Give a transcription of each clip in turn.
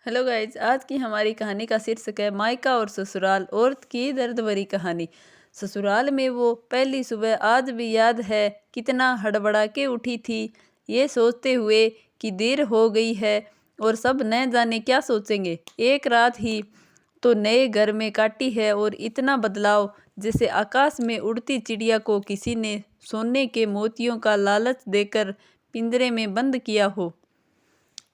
Hello guys, आज की हमारी कहानी का शीर्षक है मायका और ससुराल। औरत की दर्द भरी कहानी। ससुराल में वो पहली सुबह आज भी याद है। कितना हड़बड़ा के उठी थी, ये सोचते हुए कि देर हो गई है और सब न जाने क्या सोचेंगे। एक रात ही तो नए घर में काटी है और इतना बदलाव, जैसे आकाश में उड़ती चिड़िया को किसी ने सोने के मोतियों का लालच देकर पिंजरे में बंद किया हो।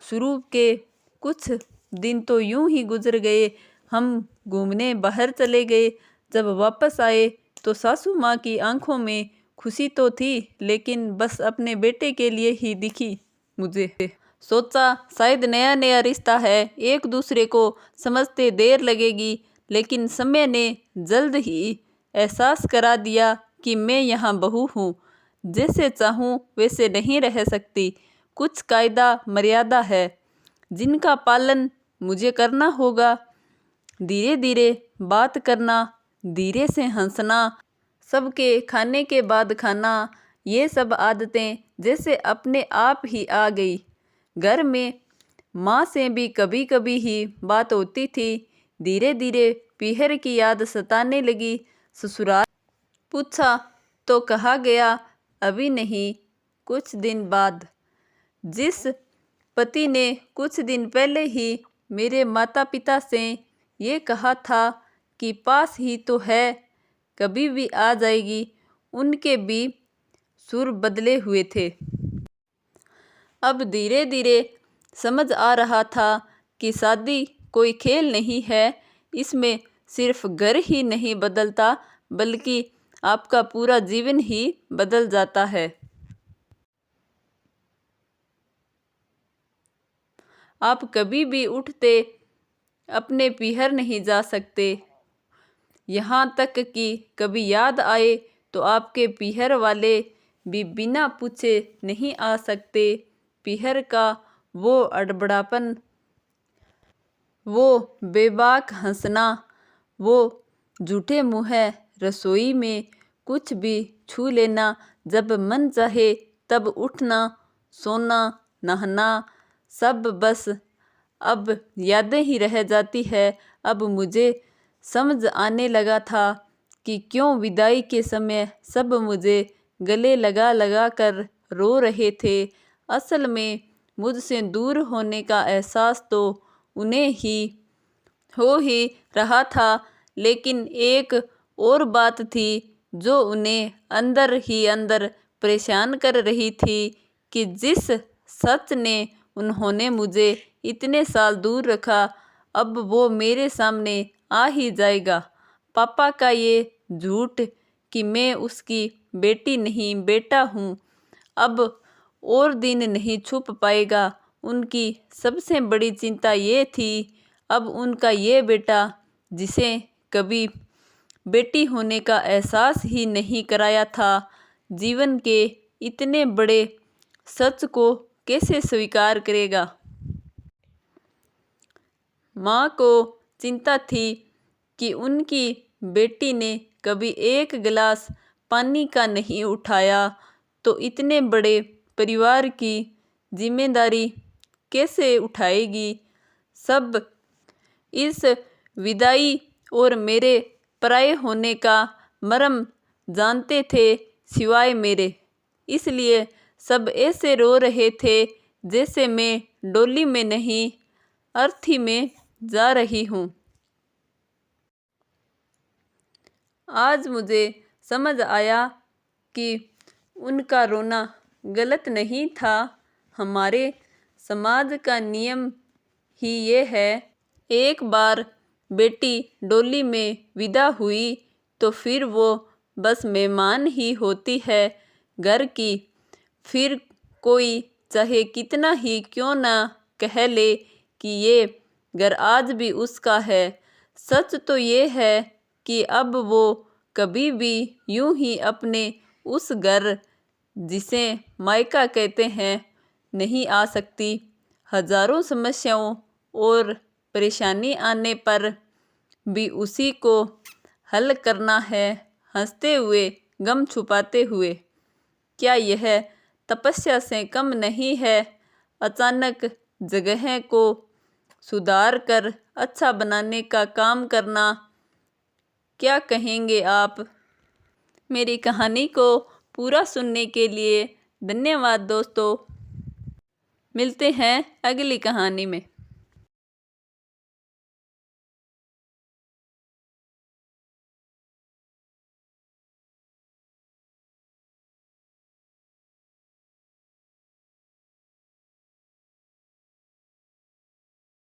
शुरू के कुछ दिन तो यूं ही गुजर गए। हम घूमने बाहर चले गए। जब वापस आए तो सासू माँ की आंखों में खुशी तो थी, लेकिन बस अपने बेटे के लिए ही दिखी मुझे। सोचा शायद नया नया रिश्ता है, एक दूसरे को समझते देर लगेगी, लेकिन समय ने जल्द ही एहसास करा दिया कि मैं यहाँ बहू हूँ। जैसे चाहूँ वैसे नहीं रह सकती। कुछ कायदा मर्यादा है जिनका पालन मुझे करना होगा। धीरे धीरे बात करना, धीरे से हंसना, सबके खाने के बाद खाना, ये सब आदतें जैसे अपने आप ही आ गई। घर में माँ से भी कभी कभी ही बात होती थी। धीरे धीरे पीहर की याद सताने लगी। ससुराल पूछा तो कहा गया अभी नहीं, कुछ दिन बाद। जिस पति ने कुछ दिन पहले ही मेरे माता पिता से ये कहा था कि पास ही तो है, कभी भी आ जाएगी, उनके भी सुर बदले हुए थे। अब धीरे धीरे समझ आ रहा था कि शादी कोई खेल नहीं है। इसमें सिर्फ घर ही नहीं बदलता, बल्कि आपका पूरा जीवन ही बदल जाता है। आप कभी भी उठते अपने पीहर नहीं जा सकते। यहाँ तक कि कभी याद आए तो आपके पीहर वाले भी बिना पूछे नहीं आ सकते। पीहर का वो अड़बड़ापन, वो बेबाक हंसना, वो झूठे मुँह रसोई में कुछ भी छू लेना, जब मन चाहे तब उठना, सोना, नहाना, सब बस अब यादें ही रह जाती है। अब मुझे समझ आने लगा था कि क्यों विदाई के समय सब मुझे गले लगा लगा कर रो रहे थे। असल में मुझसे दूर होने का एहसास तो उन्हें ही हो ही रहा था, लेकिन एक और बात थी जो उन्हें अंदर ही अंदर परेशान कर रही थी कि जिस सच ने उन्होंने मुझे इतने साल दूर रखा, अब वो मेरे सामने आ ही जाएगा। पापा का ये झूठ कि मैं उसकी बेटी नहीं बेटा हूँ, अब और दिन नहीं छुप पाएगा। उनकी सबसे बड़ी चिंता ये थी, अब उनका ये बेटा, जिसे कभी बेटी होने का एहसास ही नहीं कराया था, जीवन के इतने बड़े सच को कैसे स्वीकार करेगा। माँ को चिंता थी कि उनकी बेटी ने कभी एक गिलास पानी का नहीं उठाया, तो इतने बड़े परिवार की जिम्मेदारी कैसे उठाएगी। सब इस विदाई और मेरे पराये होने का मर्म जानते थे, सिवाय मेरे। इसलिए सब ऐसे रो रहे थे जैसे मैं डोली में नहीं, अर्थी में जा रही हूँ। आज मुझे समझ आया कि उनका रोना गलत नहीं था। हमारे समाज का नियम ही ये है, एक बार बेटी डोली में विदा हुई तो फिर वो बस मेहमान ही होती है घर की। फिर कोई चाहे कितना ही क्यों ना कह ले कि ये घर आज भी उसका है, सच तो ये है कि अब वो कभी भी यूं ही अपने उस घर, जिसे मायका कहते हैं, नहीं आ सकती। हजारों समस्याओं और परेशानी आने पर भी उसी को हल करना है, हंसते हुए, गम छुपाते हुए। क्या यह तपस्या से कम नहीं है? अचानक जगह को सुधार कर अच्छा बनाने का काम करना। क्या कहेंगे आप? मेरी कहानी को पूरा सुनने के लिए धन्यवाद दोस्तों। मिलते हैं अगली कहानी में।